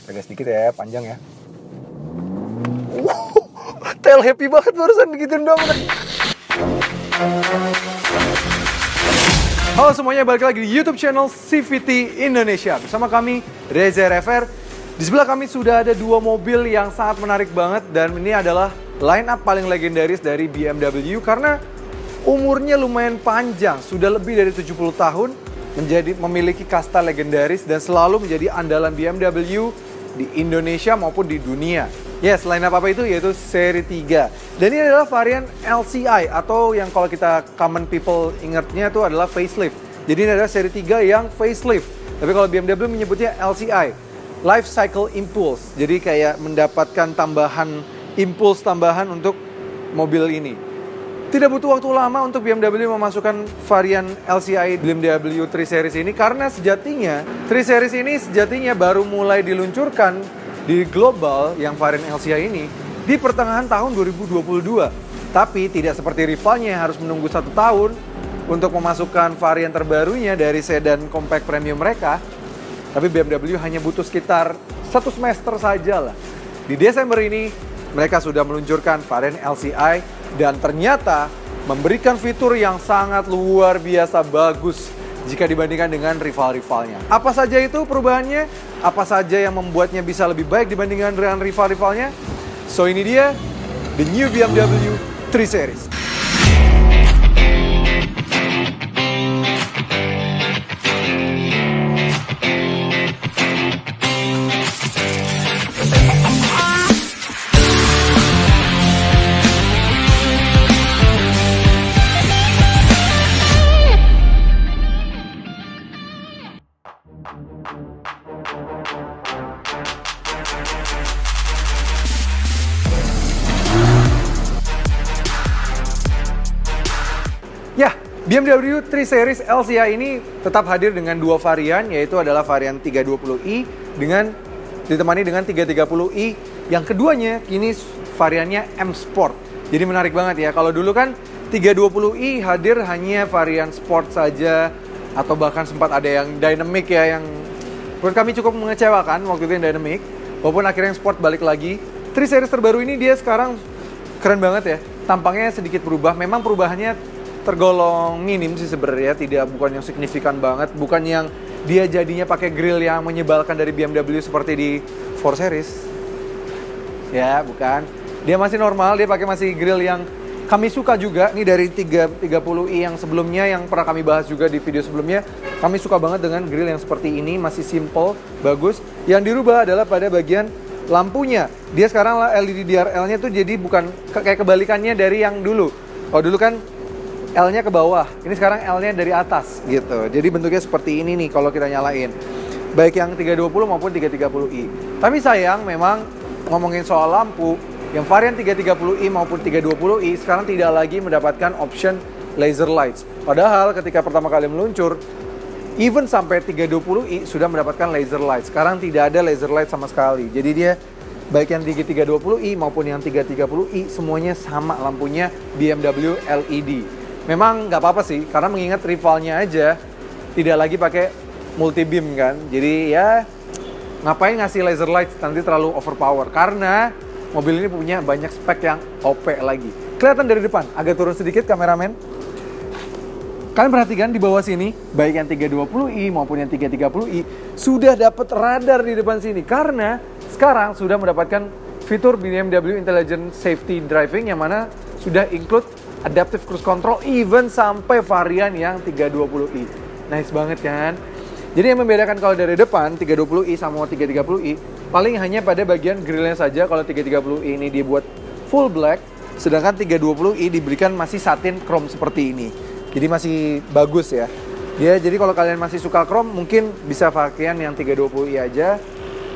Agak sedikit ya, panjang ya. Wow, tail happy banget barusan begituin dong. Halo semuanya, balik lagi di YouTube channel CVT Indonesia. Bersama kami, Reza RFR. Di sebelah kami sudah ada dua mobil yang sangat menarik banget. Dan ini adalah line up paling legendaris dari BMW. Karena umurnya lumayan panjang, sudah lebih dari 70 tahun. Memiliki kasta legendaris dan selalu menjadi andalan BMW di Indonesia maupun di dunia. Yes, line up apa itu? Yaitu seri 3. Dan ini adalah varian LCI atau yang kalau kita common people ingatnya itu adalah facelift. Jadi ini adalah seri 3 yang facelift. Tapi kalau BMW menyebutnya LCI, Life Cycle Impulse. Jadi kayak mendapatkan impuls tambahan untuk mobil ini. Tidak butuh waktu lama untuk BMW memasukkan varian LCI BMW 3 Series ini karena sejatinya 3 Series ini baru mulai diluncurkan di global yang varian LCI ini di pertengahan tahun 2022. Tapi tidak seperti rivalnya yang harus menunggu 1 tahun untuk memasukkan varian terbarunya dari sedan compact premium mereka. Tapi BMW hanya butuh sekitar 1 semester saja lah. Di Desember ini mereka sudah meluncurkan varian LCI dan ternyata memberikan fitur yang sangat luar biasa bagus jika dibandingkan dengan rival-rivalnya. Apa saja itu perubahannya? Apa saja yang membuatnya bisa lebih baik dibandingkan dengan rival-rivalnya? So ini dia, the new BMW 3 Series. Ya, BMW 3 Series LCI ini tetap hadir dengan dua varian, yaitu adalah varian 320i ditemani dengan 330i. Yang keduanya kini variannya M Sport. Jadi menarik banget ya. Kalau dulu kan 320i hadir hanya varian Sport saja, atau bahkan sempat ada yang Dynamic ya, yang menurut kami cukup mengecewakan waktu itu yang Dynamic. Walaupun akhirnya yang Sport balik lagi. 3 Series terbaru ini dia sekarang keren banget ya. Tampangnya sedikit berubah. Memang perubahannya tergolong minim sih sebenarnya, bukan yang signifikan banget, bukan yang dia jadinya pakai grill yang menyebalkan dari BMW seperti di 4 Series. Ya, bukan. Dia masih normal, dia pakai masih grill yang kami suka juga. Ini dari 330i yang sebelumnya yang pernah kami bahas juga di video sebelumnya. Kami suka banget dengan grill yang seperti ini, masih simple, bagus. Yang dirubah adalah pada bagian lampunya. Dia sekarang LED DRL-nya tuh jadi bukan kayak kebalikannya dari yang dulu. Kalau dulu kan L-nya ke bawah, ini sekarang L-nya dari atas gitu. Jadi bentuknya seperti ini nih kalau kita nyalain. Baik yang 320 maupun 330i. Tapi sayang memang ngomongin soal lampu, yang varian 330i maupun 320i sekarang tidak lagi mendapatkan option laser lights. Padahal ketika pertama kali meluncur, even sampai 320i sudah mendapatkan laser lights. Sekarang tidak ada laser light sama sekali. Jadi dia baik yang 320i maupun yang 330i semuanya sama lampunya BMW LED. Memang nggak apa-apa sih, karena mengingat rivalnya aja tidak lagi pakai multi beam kan. Jadi ya ngapain ngasih laser light, nanti terlalu overpower. Karena mobil ini punya banyak spek yang OP lagi. Kelihatan dari depan, agak turun sedikit kameramen. Kalian perhatikan di bawah sini, baik yang 320i maupun yang 330i sudah dapat radar di depan sini. Karena sekarang sudah mendapatkan fitur BMW Intelligent Safety Driving yang mana sudah include Adaptive Cruise Control even sampai varian yang 320i. Nice banget kan? Jadi yang membedakan kalau dari depan 320i sama 330i paling hanya pada bagian grillnya saja. Kalau 330i ini dibuat full black, sedangkan 320i diberikan masih satin chrome seperti ini. Jadi masih bagus ya. Jadi kalau kalian masih suka chrome mungkin bisa pakaian yang 320i aja.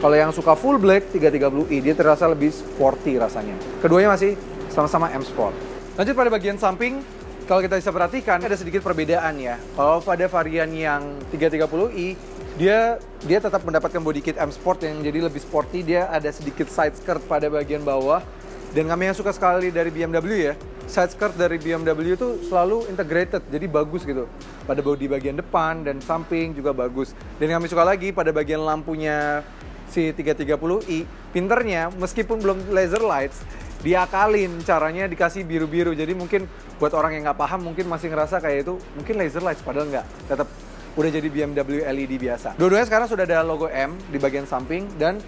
Kalau yang suka full black 330i dia terasa lebih sporty rasanya. Keduanya masih sama-sama M Sport. Lanjut pada bagian samping, kalau kita bisa perhatikan ada sedikit perbedaan ya. Kalau pada varian yang 330i, dia tetap mendapatkan body kit M Sport yang jadi lebih sporty. Dia ada sedikit side skirt pada bagian bawah. Dan kami yang suka sekali dari BMW ya, side skirt dari BMW itu selalu integrated, jadi bagus gitu. Pada bodi bagian depan dan samping juga bagus. Dan yang kami suka lagi pada bagian lampunya si 330i, pinternya meskipun belum laser lights, diakalin caranya dikasih biru-biru. Jadi mungkin buat orang yang nggak paham mungkin masih ngerasa kayak itu mungkin laser lights, padahal nggak. Tetap udah jadi BMW LED biasa. Dua-duanya sekarang sudah ada logo M di bagian samping dan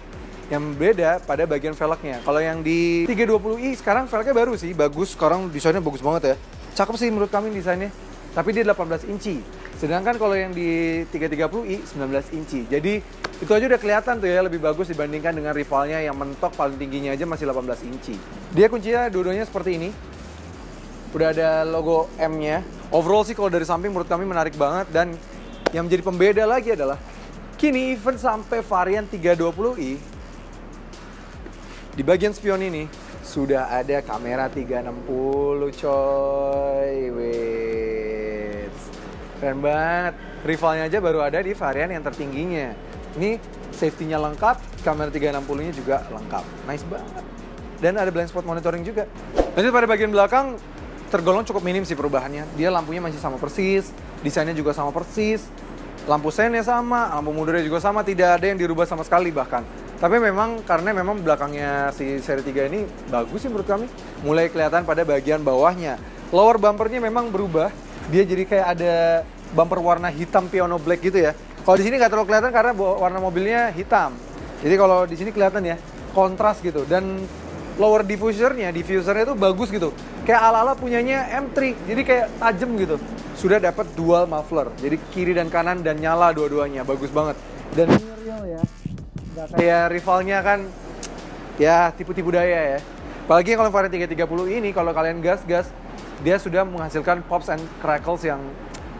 yang beda pada bagian velgnya. Kalau yang di 320i sekarang velgnya baru sih, bagus. Sekarang desainnya bagus banget ya. Cakep sih menurut kami desainnya. Tapi dia 18 inci. Sedangkan kalau yang di 330i 19 inci. Jadi itu aja udah kelihatan tuh ya lebih bagus dibandingkan dengan rivalnya yang mentok paling tingginya aja masih 18 inci. Dia kuncinya dua-duanya seperti ini. Udah ada logo M-nya. Overall sih kalau dari samping menurut kami menarik banget, dan yang menjadi pembeda lagi adalah kini even sampai varian 320i di bagian spion ini sudah ada kamera 360 coy. Wait, keren banget. Rivalnya aja baru ada di varian yang tertingginya. Ini safety-nya lengkap, kamera 360-nya juga lengkap. Nice banget. Dan ada blind spot monitoring juga. Lanjut pada bagian belakang, tergolong cukup minim sih perubahannya. Dia lampunya masih sama persis, desainnya juga sama persis, lampu sennya sama, lampu mundurnya juga sama, tidak ada yang dirubah sama sekali bahkan. Tapi memang karena memang belakangnya si seri 3 ini bagus sih menurut kami. Mulai kelihatan pada bagian bawahnya. Lower bumpernya memang berubah. Dia jadi kayak ada bumper warna hitam piano black gitu ya. Kalau di sini nggak terlalu kelihatan karena warna mobilnya hitam. Jadi kalau di sini kelihatan ya, kontras gitu. Dan lower diffusernya tuh bagus gitu. Kayak ala-ala punyanya M3. Jadi kayak tajam gitu. Sudah dapat dual muffler. Jadi kiri dan kanan dan nyala dua-duanya. Bagus banget. Dan ini real ya. Nggak kayak rivalnya kan ya tipu-tipu daya ya. Apalagi kalau varian 330 ini kalau kalian gas-gas, dia sudah menghasilkan pops and crackles yang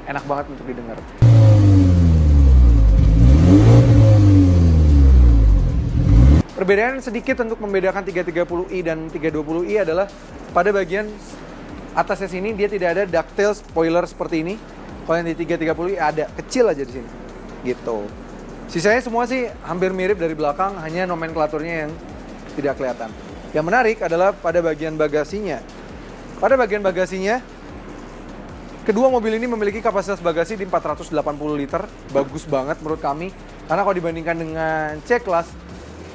enak banget untuk didengar. Perbedaan sedikit untuk membedakan 330i dan 320i adalah pada bagian atasnya sini dia tidak ada ducktail spoiler seperti ini. Kalau yang di 330i ada, kecil aja di sini. Gitu. Sisanya semua sih hampir mirip dari belakang, hanya nomenklaturnya yang tidak kelihatan. Yang menarik adalah pada bagian bagasinya. Pada bagian bagasinya, kedua mobil ini memiliki kapasitas bagasi di 480 liter. Bagus banget menurut kami. Karena kalau dibandingkan dengan C-Class,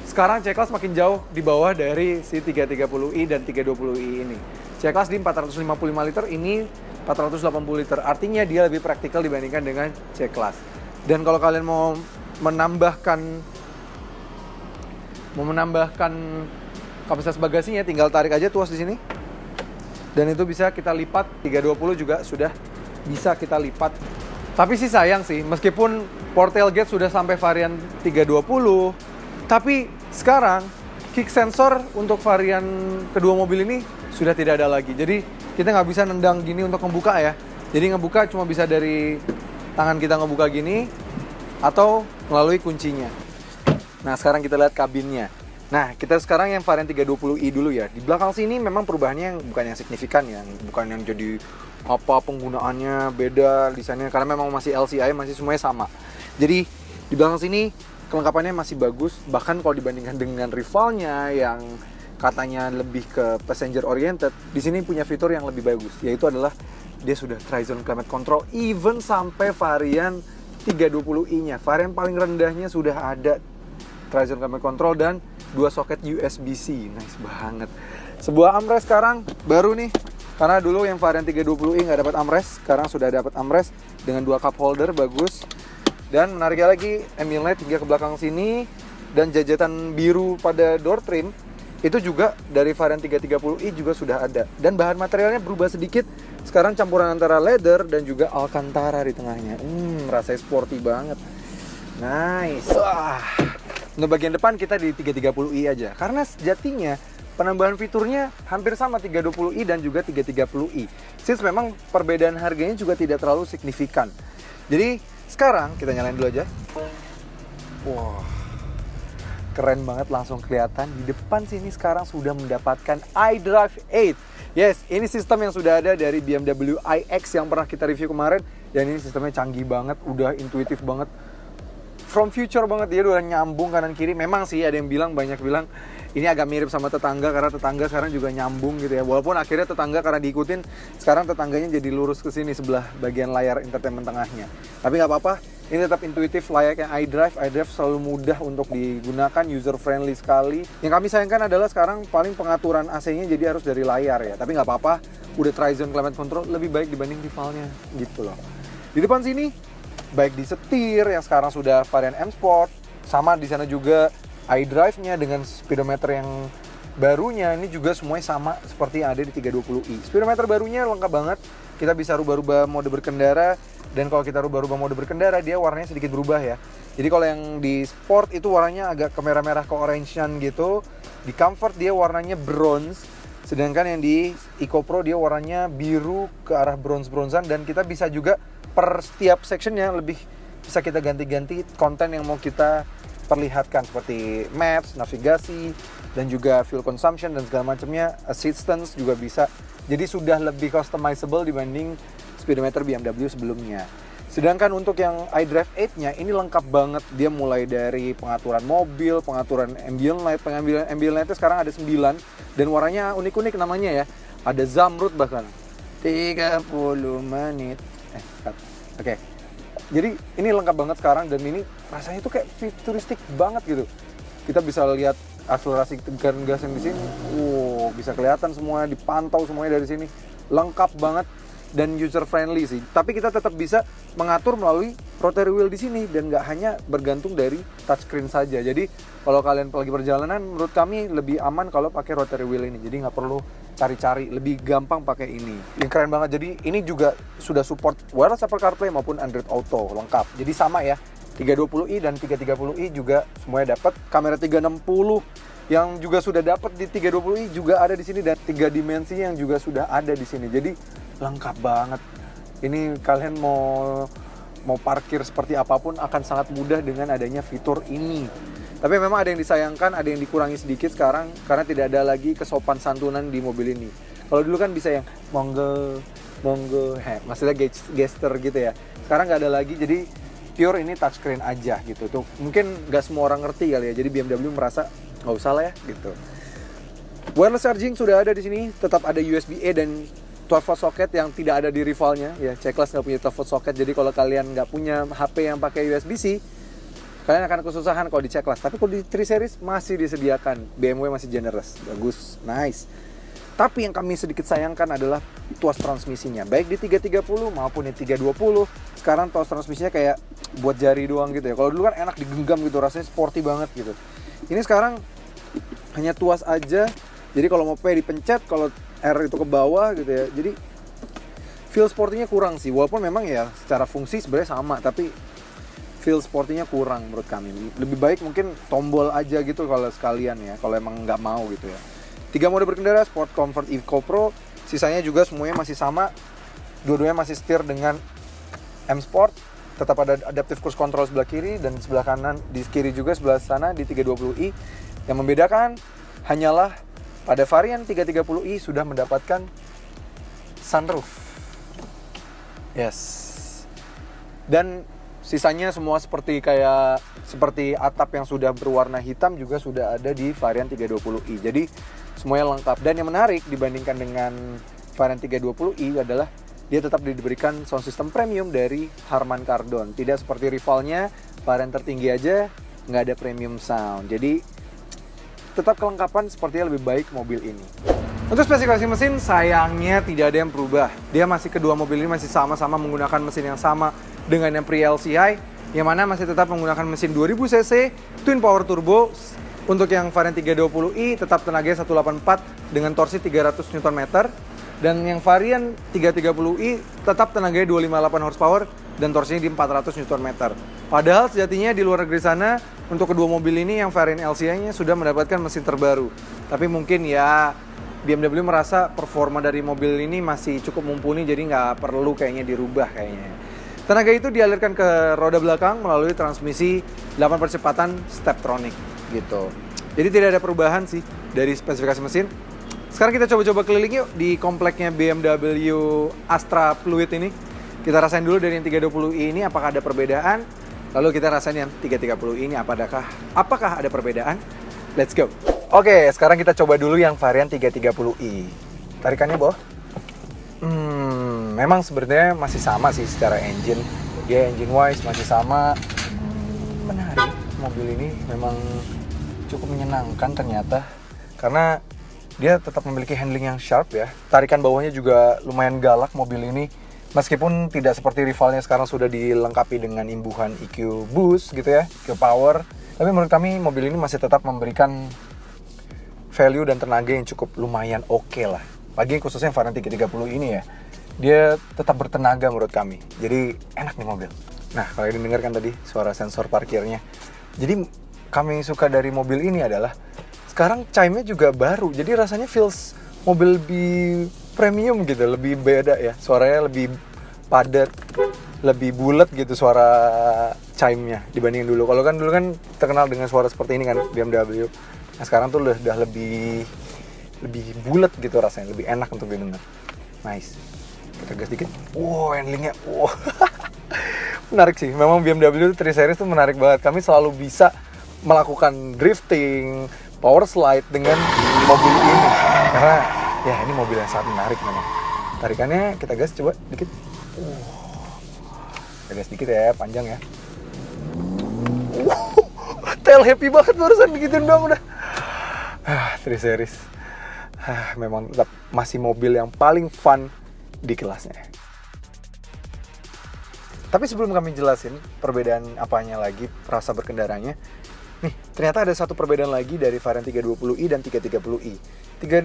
sekarang C-Class makin jauh di bawah dari si 330i dan 320i ini. C-Class di 455 liter, ini 480 liter. Artinya dia lebih praktikal dibandingkan dengan C-Class. Dan kalau kalian mau menambahkan kapasitas bagasinya, tinggal tarik aja tuas di sini. Dan itu bisa kita lipat, 320 juga sudah bisa kita lipat. Tapi sih sayang sih, meskipun port tailgate sudah sampai varian 320, tapi sekarang kick sensor untuk varian kedua mobil ini sudah tidak ada lagi. Jadi kita nggak bisa nendang gini untuk membuka ya. Jadi ngebuka cuma bisa dari tangan kita ngebuka gini atau melalui kuncinya. Nah sekarang kita lihat kabinnya. Nah kita sekarang yang varian 320i dulu ya. Di belakang sini memang perubahannya bukan yang signifikan ya, bukan yang jadi apa penggunaannya beda desainnya, karena memang masih LCI, masih semuanya sama. Jadi di belakang sini kelengkapannya masih bagus, bahkan kalau dibandingkan dengan rivalnya yang katanya lebih ke passenger oriented, di sini punya fitur yang lebih bagus, yaitu adalah dia sudah Tri-Zone Climate Control, even sampai varian 320i-nya. Varian paling rendahnya sudah ada Tri-Zone Climate Control dan 2 soket USB-C. Nice banget. Sebuah armrest sekarang baru nih, karena dulu yang varian 320i nggak dapat armrest, sekarang sudah dapat armrest dengan 2 cup holder, bagus. Dan menariknya lagi, ambient light hingga ke belakang sini, dan jajetan biru pada door trim itu juga dari varian 330i juga sudah ada. Dan bahan materialnya berubah sedikit, sekarang campuran antara leather dan juga alcantara di tengahnya. Rasanya sporty banget. Nice. Wah. Untuk bagian depan kita di 330i aja, karena sejatinya penambahan fiturnya hampir sama 320i dan juga 330i. Since memang perbedaan harganya juga tidak terlalu signifikan. Jadi sekarang kita nyalain dulu aja. Wah, keren banget, langsung kelihatan di depan sini sekarang sudah mendapatkan iDrive 8. Yes, ini sistem yang sudah ada dari BMW iX yang pernah kita review kemarin, dan ini sistemnya canggih banget, udah intuitif banget. from future banget, dia udah nyambung kanan kiri. Memang sih ada yang bilang, banyak bilang ini agak mirip sama tetangga karena tetangga sekarang juga nyambung gitu ya. Walaupun akhirnya tetangga karena diikutin, sekarang tetangganya jadi lurus ke sini sebelah bagian layar entertainment tengahnya. Tapi nggak apa-apa, ini tetap intuitif layaknya iDrive. iDrive selalu mudah untuk digunakan, user friendly sekali. Yang kami sayangkan adalah sekarang paling pengaturan AC-nya jadi harus dari layar ya. Tapi nggak apa-apa, udah Tri-Zone Climate Control lebih baik dibanding rivalnya gitu loh. Di depan sini, baik di setir yang sekarang sudah varian M Sport, sama di sana juga iDrive-nya dengan speedometer yang barunya, ini juga semuanya sama seperti yang ada di 320i. Speedometer barunya lengkap banget, kita bisa rubah-rubah mode berkendara, dan kalau kita rubah-rubah mode berkendara, dia warnanya sedikit berubah ya. Jadi kalau yang di Sport itu warnanya agak kemerah-merah ke orange-an gitu, di Comfort dia warnanya bronze, sedangkan yang di EcoPro dia warnanya biru ke arah bronze-bronzan, dan kita bisa juga per setiap sectionnya lebih bisa kita ganti-ganti konten yang mau kita perlihatkan seperti maps, navigasi, dan juga fuel consumption dan segala macamnya, assistance juga bisa. Jadi sudah lebih customizable dibanding speedometer BMW sebelumnya. Sedangkan untuk yang iDrive 8-nya ini lengkap banget. Dia mulai dari pengaturan mobil, pengaturan ambient light, pengambilan ambient light sekarang ada 9 dan warnanya unik-unik namanya ya. Ada Zamrud bahkan 30 menit. Oke. Jadi ini lengkap banget sekarang dan ini rasanya tuh kayak futuristik banget gitu. Kita bisa lihat akselerasi tegan gas yang di sini. Wow, bisa kelihatan semua, dipantau semuanya dari sini. Lengkap banget dan user friendly sih. Tapi kita tetap bisa mengatur melalui rotary wheel di sini dan nggak hanya bergantung dari touchscreen saja. Jadi kalau kalian lagi perjalanan, menurut kami lebih aman kalau pakai rotary wheel ini. Jadi nggak perlu cari-cari, lebih gampang pakai ini. Yang keren banget, jadi ini juga sudah support wireless Apple CarPlay maupun Android Auto, lengkap. Jadi sama ya, 320i dan 330i juga semuanya dapat. Kamera 360 yang juga sudah dapat di 320i juga ada di sini, dan 3 dimensi yang juga sudah ada di sini. Jadi lengkap banget. Ini kalian mau parkir seperti apapun akan sangat mudah dengan adanya fitur ini. Tapi memang ada yang disayangkan, ada yang dikurangi sedikit sekarang karena tidak ada lagi kesopan santunan di mobil ini. Kalau dulu kan bisa yang monggo, maksudnya gesture gitu ya. Sekarang nggak ada lagi, jadi pure ini touchscreen aja gitu. Tuh mungkin nggak semua orang ngerti kali ya. Jadi BMW merasa nggak usah lah ya gitu. Wireless charging sudah ada di sini, tetap ada USB-A dan 12V socket yang tidak ada di rivalnya. Ya, C-Class nggak punya 12V socket, jadi kalau kalian nggak punya HP yang pakai USB-C, kalian akan kesusahan kalau di C-Class. Tapi kalau di 3 Series masih disediakan. BMW masih generous, bagus, nice. Tapi yang kami sedikit sayangkan adalah tuas transmisinya. Baik di 330 maupun di 320, sekarang tuas transmisinya kayak buat jari doang gitu ya. Kalau dulu kan enak digenggam gitu, rasanya sporty banget gitu. Ini sekarang hanya tuas aja. Jadi kalau mau P dipencet, kalau R itu ke bawah gitu ya. Jadi feel sportinya kurang sih. Walaupun memang ya secara fungsi sebenarnya sama, tapi feel sportinya kurang menurut kami. Lebih baik mungkin tombol aja gitu kalau sekalian ya, kalau emang nggak mau gitu ya. 3 mode berkendara, Sport, Comfort, EcoPro. Sisanya juga semuanya masih sama. Dua-duanya masih setir dengan M Sport. Tetap ada adaptive cruise control sebelah kiri dan sebelah kanan, di kiri juga sebelah sana di 320i. Yang membedakan hanyalah pada varian 330i sudah mendapatkan sunroof. Yes. Dan sisanya semua seperti atap yang sudah berwarna hitam juga sudah ada di varian 320i. Jadi semuanya lengkap. Dan yang menarik dibandingkan dengan varian 320i adalah dia tetap diberikan sound system premium dari Harman Kardon. Tidak seperti rivalnya, varian tertinggi aja nggak ada premium sound. Jadi tetap kelengkapan sepertinya lebih baik mobil ini. Untuk spesifikasi mesin, sayangnya tidak ada yang berubah. Dia masih, kedua mobil ini masih sama-sama menggunakan mesin yang sama dengan yang pre-LCI, yang mana masih tetap menggunakan mesin 2000cc twin power turbo. Untuk yang varian 320i tetap tenaganya 184 dengan torsi 300 Nm, dan yang varian 330i tetap tenaganya 258 horsepower dan torsinya di 400 Nm. Padahal sejatinya di luar negeri sana untuk kedua mobil ini yang varian LCI-nya sudah mendapatkan mesin terbaru. Tapi mungkin ya BMW merasa performa dari mobil ini masih cukup mumpuni, jadi nggak perlu kayaknya dirubah kayaknya. Tenaga itu dialirkan ke roda belakang melalui transmisi 8 percepatan Steptronic gitu. Jadi tidak ada perubahan sih dari spesifikasi mesin. Sekarang kita coba-coba keliling yuk di kompleknya BMW Astra Fluid ini. Kita rasain dulu dari yang 320i ini apakah ada perbedaan. Lalu kita rasain yang 330i ini apakah ada perbedaan? Let's go. Oke, sekarang kita coba dulu yang varian 330i. Tarikannya, Boh. Memang sebenarnya masih sama sih secara engine. Dia engine wise masih sama. Menarik. Mobil ini memang cukup menyenangkan ternyata. Karena dia tetap memiliki handling yang sharp ya. Tarikan bawahnya juga lumayan galak mobil ini. Meskipun tidak seperti rivalnya sekarang sudah dilengkapi dengan imbuhan EQ boost gitu ya, EQ power. Tapi menurut kami mobil ini masih tetap memberikan value dan tenaga yang cukup lumayan oke lah. Lagi khususnya varian 330 ini ya. Dia tetap bertenaga menurut kami. Jadi enak nih mobil. Nah, kalau didengarkan tadi suara sensor parkirnya. Jadi kami suka dari mobil ini adalah sekarang chime-nya juga baru. Jadi rasanya feels mobil lebih premium gitu, lebih beda ya. Suaranya lebih padat, lebih bulat gitu suara chime-nya dibandingin dulu. Kalau kan dulu kan terkenal dengan suara seperti ini kan BMW. Nah, sekarang tuh udah lebih bulat gitu rasanya, lebih enak untuk didengar. Nice. Kita gas dikit. Wow, handlingnya. Wow. Menarik sih. Memang BMW 3 Series tuh menarik banget. Kami selalu bisa melakukan drifting, power slide dengan mobil ini. Karena ya ini mobil yang sangat menarik memang. Tarikannya kita gas coba dikit. Kita gas dikit ya, panjang ya. Tail happy banget barusan begituin doang udah. 3 Series. Memang tetap masih mobil yang paling fun di kelasnya. Tapi sebelum kami jelasin perbedaan apanya lagi, rasa berkendaranya, nih ternyata ada satu perbedaan lagi dari varian 320i dan 330i.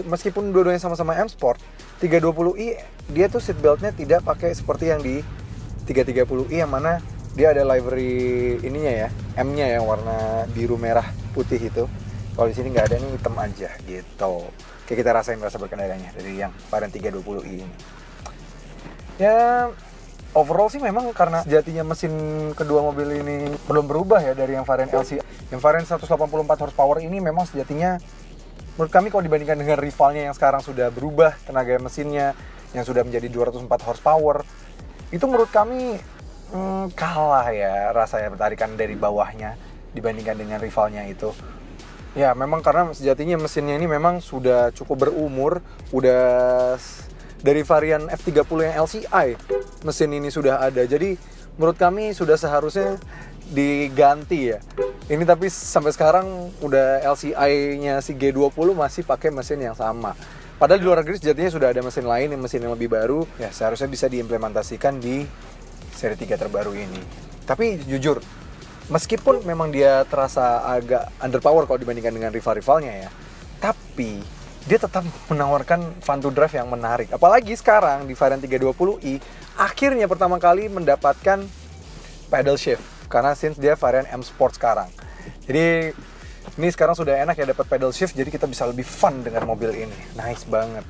Meskipun dua-duanya sama-sama M Sport, 320i dia tuh seatbeltnya tidak pakai seperti yang di 330i yang mana dia ada livery ininya ya, M-nya yang warna biru merah putih itu. Kalau di sini nggak ada, nih hitam aja gitu. Oke, kita rasain rasa berkendaranya dari yang varian 320i ini. Ya overall sih memang karena sejatinya mesin kedua mobil ini belum berubah ya dari yang varian LCI. Yang varian 184 horsepower ini memang sejatinya menurut kami kalau dibandingkan dengan rivalnya yang sekarang sudah berubah tenaga mesinnya yang sudah menjadi 204 horsepower, itu menurut kami kalah ya rasanya bertarikan dari bawahnya dibandingkan dengan rivalnya itu. Ya memang karena sejatinya mesinnya ini memang sudah cukup berumur, udah dari varian F30 yang LCI mesin ini sudah ada. Jadi menurut kami sudah seharusnya diganti ya. Ini tapi sampai sekarang udah LCI-nya si G20 masih pakai mesin yang sama. Padahal di luar negeri sejatinya sudah ada mesin lain, mesin yang lebih baru. Ya seharusnya bisa diimplementasikan di seri 3 terbaru ini. Tapi jujur, meskipun memang dia terasa agak underpower kalau dibandingkan dengan rival-rivalnya ya, tapi dia tetap menawarkan fun to drive yang menarik. Apalagi sekarang di varian 320i akhirnya pertama kali mendapatkan pedal shift karena since dia varian M Sport sekarang. Jadi ini sekarang sudah enak ya dapat pedal shift, jadi kita bisa lebih fun dengan mobil ini. Nice banget.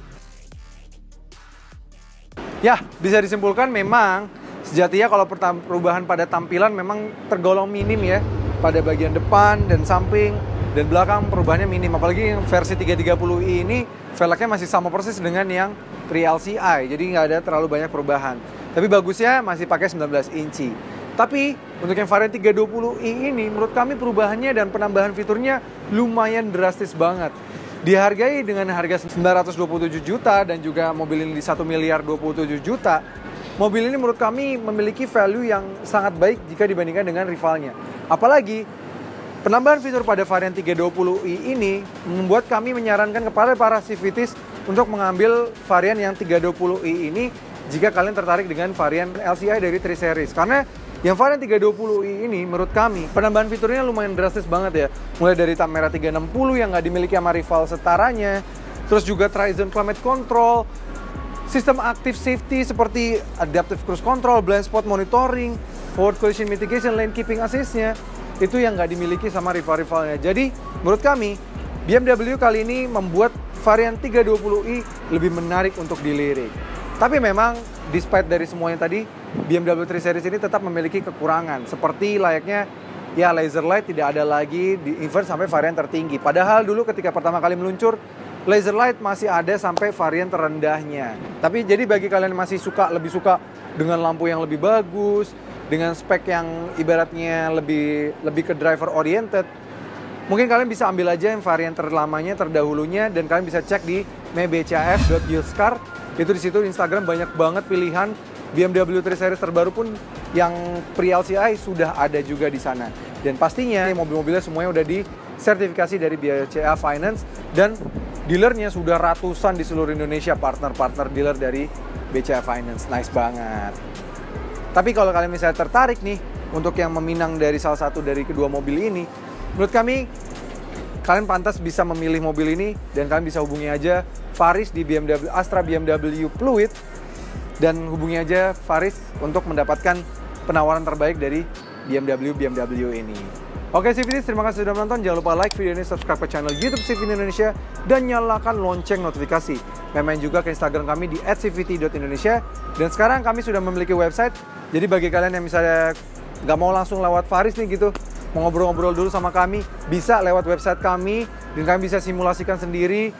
Ya, bisa disimpulkan memang sejatinya kalau perubahan pada tampilan memang tergolong minim ya. Pada bagian depan dan samping dan belakang perubahannya minim. Apalagi yang versi 330i ini velgnya masih sama persis dengan yang 3LCI. Jadi nggak ada terlalu banyak perubahan. Tapi bagusnya masih pakai 19 inci. Tapi untuk yang varian 320i ini menurut kami perubahannya dan penambahan fiturnya lumayan drastis banget. Dihargai dengan harga 927 juta dan juga mobil ini di 1 miliar 27 juta. Mobil ini menurut kami memiliki value yang sangat baik jika dibandingkan dengan rivalnya. Apalagi penambahan fitur pada varian 320i ini membuat kami menyarankan kepada para CVTs untuk mengambil varian yang 320i ini jika kalian tertarik dengan varian LCI dari 3 Series. Karena yang varian 320i ini menurut kami penambahan fiturnya lumayan drastis banget ya. Mulai dari kamera 360 yang nggak dimiliki sama rival setaranya, terus juga Tri-Zone Climate Control, sistem active safety seperti adaptive cruise control, blind spot monitoring, forward collision mitigation, lane keeping assist-nya itu yang nggak dimiliki sama rival-rivalnya. Jadi menurut kami BMW kali ini membuat varian 320i lebih menarik untuk dilirik. Tapi memang despite dari semuanya tadi, BMW 3 Series ini tetap memiliki kekurangan. Seperti layaknya ya laser light tidak ada lagi di even sampai varian tertinggi. Padahal dulu ketika pertama kali meluncur laser light masih ada sampai varian terendahnya. Tapi jadi bagi kalian yang masih lebih suka dengan lampu yang lebih bagus, dengan spek yang ibaratnya lebih ke driver oriented, mungkin kalian bisa ambil aja yang varian terlamanya, terdahulunya, dan kalian bisa cek di mebcaf.usedcar. Itu di situ Instagram banyak banget pilihan BMW 3 Series terbaru pun yang pre-LCI sudah ada juga di sana. Dan pastinya mobil-mobilnya semuanya udah disertifikasi dari BCA Finance dan dealernya sudah ratusan di seluruh Indonesia, partner-partner dealer dari BCA Finance. Nice banget. Tapi kalau kalian misalnya tertarik nih untuk yang meminang dari salah satu dari kedua mobil ini, menurut kami kalian pantas bisa memilih mobil ini dan kalian bisa hubungi aja Faris di BMW Astra BMW Fluid dan hubungi aja Faris untuk mendapatkan penawaran terbaik dari BMW ini. Oke CVT, terima kasih sudah menonton. Jangan lupa like video ini, subscribe ke channel YouTube CVT Indonesia, dan nyalakan lonceng notifikasi. Main juga ke Instagram kami di @cvt.indonesia. Dan sekarang kami sudah memiliki website. Jadi bagi kalian yang misalnya nggak mau langsung lewat Faris nih gitu, mau ngobrol-ngobrol dulu sama kami, bisa lewat website kami, dan kami bisa simulasikan sendiri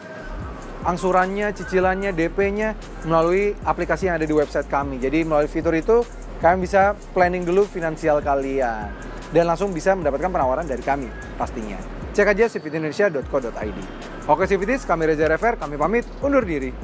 angsurannya, cicilannya, DP-nya melalui aplikasi yang ada di website kami. Jadi melalui fitur itu, kalian bisa planning dulu finansial kalian. Dan langsung bisa mendapatkan penawaran dari kami pastinya. Cek aja cvtindonesia.co.id. Oke CVTs, kami Reza Rever, kami pamit undur diri.